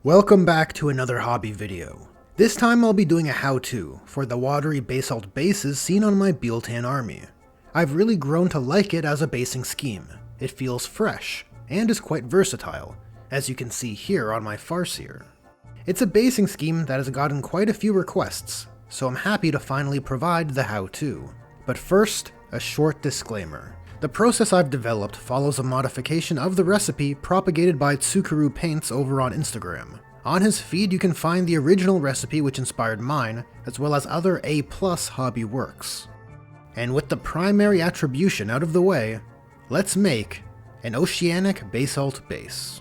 Welcome back to another hobby video. This time I'll be doing a how-to for the watery basalt bases seen on my Biel-tan army. I've really grown to like it as a basing scheme. It feels fresh, and is quite versatile, as you can see here on my farseer. It's a basing scheme that has gotten quite a few requests, so I'm happy to finally provide the how-to. But first, a short disclaimer. The process I've developed follows a modification of the recipe propagated by Tsukuru Paints over on Instagram. On his feed you can find the original recipe which inspired mine, as well as other A+ hobby works. And with the primary attribution out of the way, let's make an oceanic basalt base.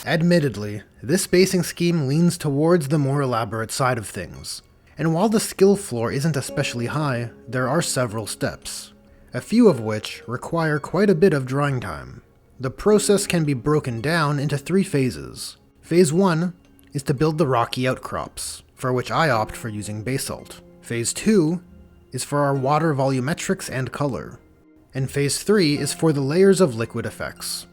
Admittedly, this basing scheme leans towards the more elaborate side of things. And while the skill floor isn't especially high, there are several steps, a few of which require quite a bit of drawing time. The process can be broken down into 3 phases. Phase 1 is to build the rocky outcrops, for which I opt for using basalt. Phase 2 is for our water volumetrics and color. And Phase 3 is for the layers of liquid effects.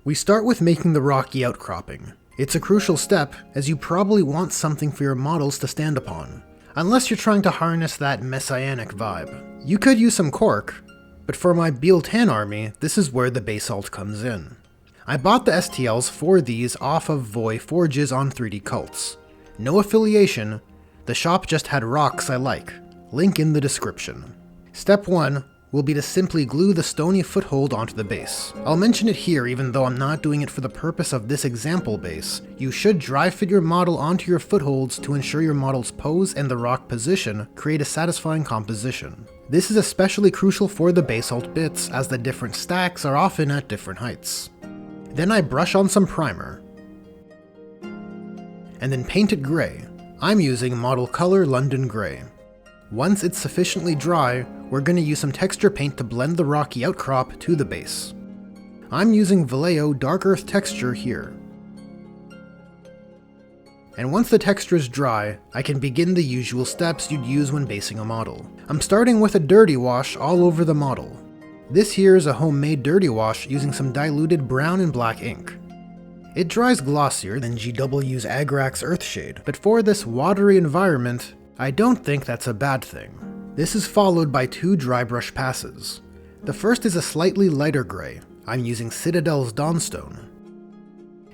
We start with making the rocky outcropping. It's a crucial step, as you probably want something for your models to stand upon, unless you're trying to harness that messianic vibe. You could use some cork, but for my Biel-tan army, this is where the basalt comes in. I bought the STLs for these off of Voy Forges on 3D Cults. No affiliation, the shop just had rocks I like, link in the description. Step 1 will be to simply glue the stony foothold onto the base. I'll mention it here even though I'm not doing it for the purpose of this example base. You should dry fit your model onto your footholds to ensure your model's pose and the rock position create a satisfying composition. This is especially crucial for the basalt bits, as the different stacks are often at different heights. Then I brush on some primer, and then paint it gray. I'm using Model Color London Gray. Once it's sufficiently dry, we're going to use some texture paint to blend the rocky outcrop to the base. I'm using Vallejo Dark Earth texture here. And once the texture is dry, I can begin the usual steps you'd use when basing a model. I'm starting with a dirty wash all over the model. This here is a homemade dirty wash using some diluted brown and black ink. It dries glossier than GW's Agrax Earthshade, but for this watery environment, I don't think that's a bad thing. This is followed by 2 dry brush passes. The first is a slightly lighter gray. I'm using Citadel's Dawnstone.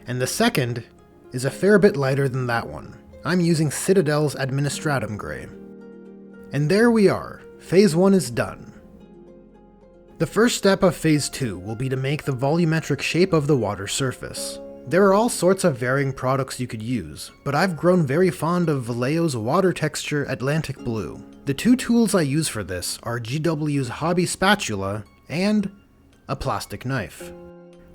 And the second is a fair bit lighter than that one. I'm using Citadel's Administratum Gray. And there we are. Phase 1 is done. The first step of Phase 2 will be to make the volumetric shape of the water surface. There are all sorts of varying products you could use, but I've grown very fond of Vallejo's Water Texture Atlantic Blue. The 2 tools I use for this are GW's Hobby Spatula and a plastic knife.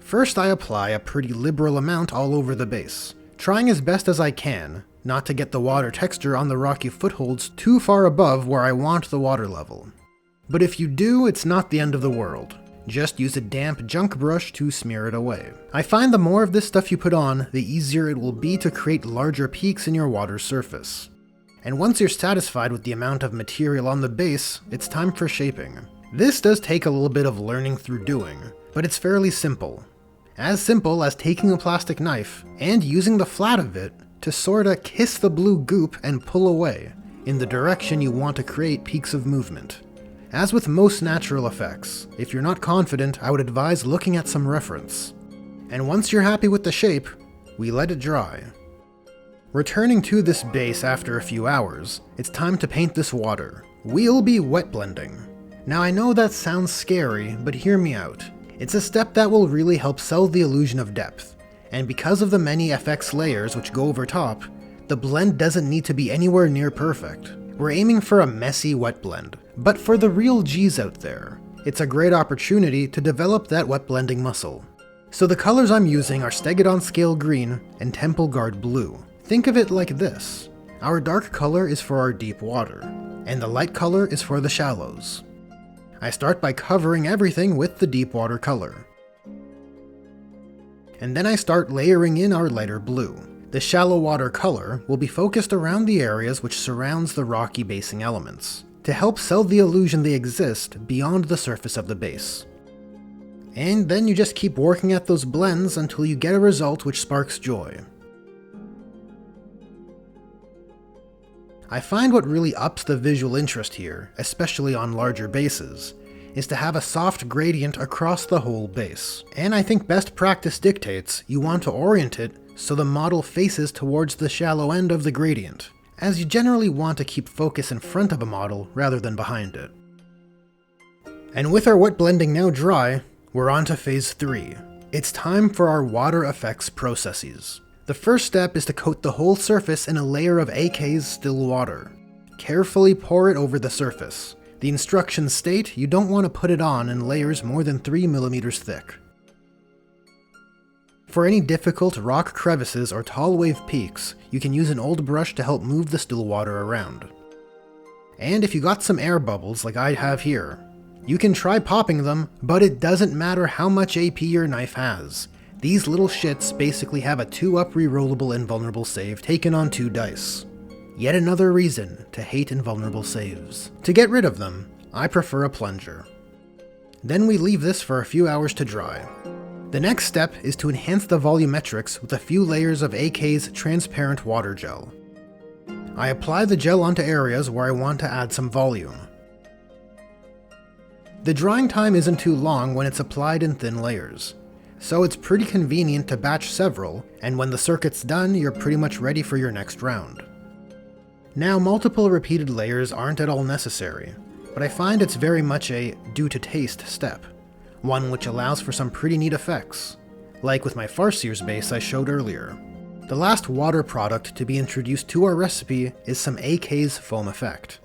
First I apply a pretty liberal amount all over the base, trying as best as I can not to get the water texture on the rocky footholds too far above where I want the water level. But if you do, it's not the end of the world. Just use a damp junk brush to smear it away. I find the more of this stuff you put on, the easier it will be to create larger peaks in your water surface. And once you're satisfied with the amount of material on the base, it's time for shaping. This does take a little bit of learning through doing, but it's fairly simple. As simple as taking a plastic knife and using the flat of it to sorta kiss the blue goop and pull away in the direction you want to create peaks of movement. As with most natural effects, if you're not confident, I would advise looking at some reference. And once you're happy with the shape, we let it dry. Returning to this base after a few hours, it's time to paint this water. We'll be wet blending. Now I know that sounds scary, but hear me out. It's a step that will really help sell the illusion of depth, and because of the many FX layers which go over top, the blend doesn't need to be anywhere near perfect. We're aiming for a messy wet blend, but for the real G's out there, it's a great opportunity to develop that wet blending muscle. So the colors I'm using are Stegodon Scale Green and Temple Guard Blue. Think of it like this. Our dark color is for our deep water, and the light color is for the shallows. I start by covering everything with the deep water color. And then I start layering in our lighter blue. The shallow water color will be focused around the areas which surrounds the rocky basing elements, to help sell the illusion they exist beyond the surface of the base. And then you just keep working at those blends until you get a result which sparks joy. I find what really ups the visual interest here, especially on larger bases, is to have a soft gradient across the whole base. And I think best practice dictates you want to orient it so the model faces towards the shallow end of the gradient, as you generally want to keep focus in front of a model rather than behind it. And with our wet blending now dry, we're on to phase 3. It's time for our water effects processes. The first step is to coat the whole surface in a layer of AK's still water. Carefully pour it over the surface. The instructions state you don't want to put it on in layers more than 3 mm thick. For any difficult rock crevices or tall wave peaks, you can use an old brush to help move the still water around. And if you got some air bubbles like I have here, you can try popping them, but it doesn't matter how much AP your knife has. These little shits basically have a 2-up rerollable invulnerable save taken on 2 dice. Yet another reason to hate invulnerable saves. To get rid of them, I prefer a plunger. Then we leave this for a few hours to dry. The next step is to enhance the volumetrics with a few layers of AK's transparent water gel. I apply the gel onto areas where I want to add some volume. The drying time isn't too long when it's applied in thin layers, so it's pretty convenient to batch several, and when the circuit's done, you're pretty much ready for your next round. Now, multiple repeated layers aren't at all necessary, but I find it's very much a do-to-taste step, one which allows for some pretty neat effects, like with my Farseer's base I showed earlier. The last water product to be introduced to our recipe is some AK's foam effect.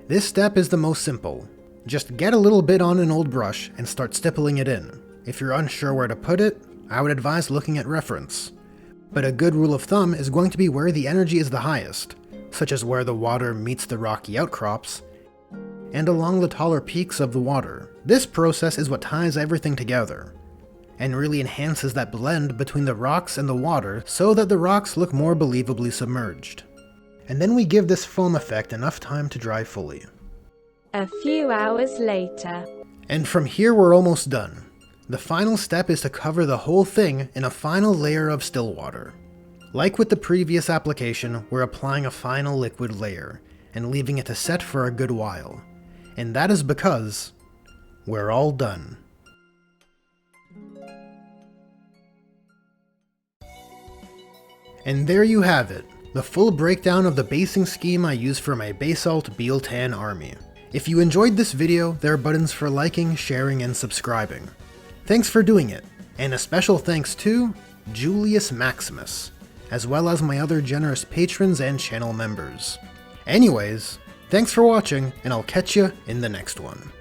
This step is the most simple. Just get a little bit on an old brush and start stippling it in. If you're unsure where to put it, I would advise looking at reference. But a good rule of thumb is going to be where the energy is the highest, such as where the water meets the rocky outcrops, and along the taller peaks of the water. This process is what ties everything together, and really enhances that blend between the rocks and the water so that the rocks look more believably submerged. And then we give this foam effect enough time to dry fully. A few hours later. And from here we're almost done. The final step is to cover the whole thing in a final layer of still water. Like with the previous application, we're applying a final liquid layer, and leaving it to set for a good while. And that is because we're all done. And there you have it, the full breakdown of the basing scheme I use for my Basalt Biel-tan army. If you enjoyed this video, there are buttons for liking, sharing, and subscribing. Thanks for doing it, and a special thanks to Julius Maximus, as well as my other generous patrons and channel members. Anyways, thanks for watching, and I'll catch you in the next one.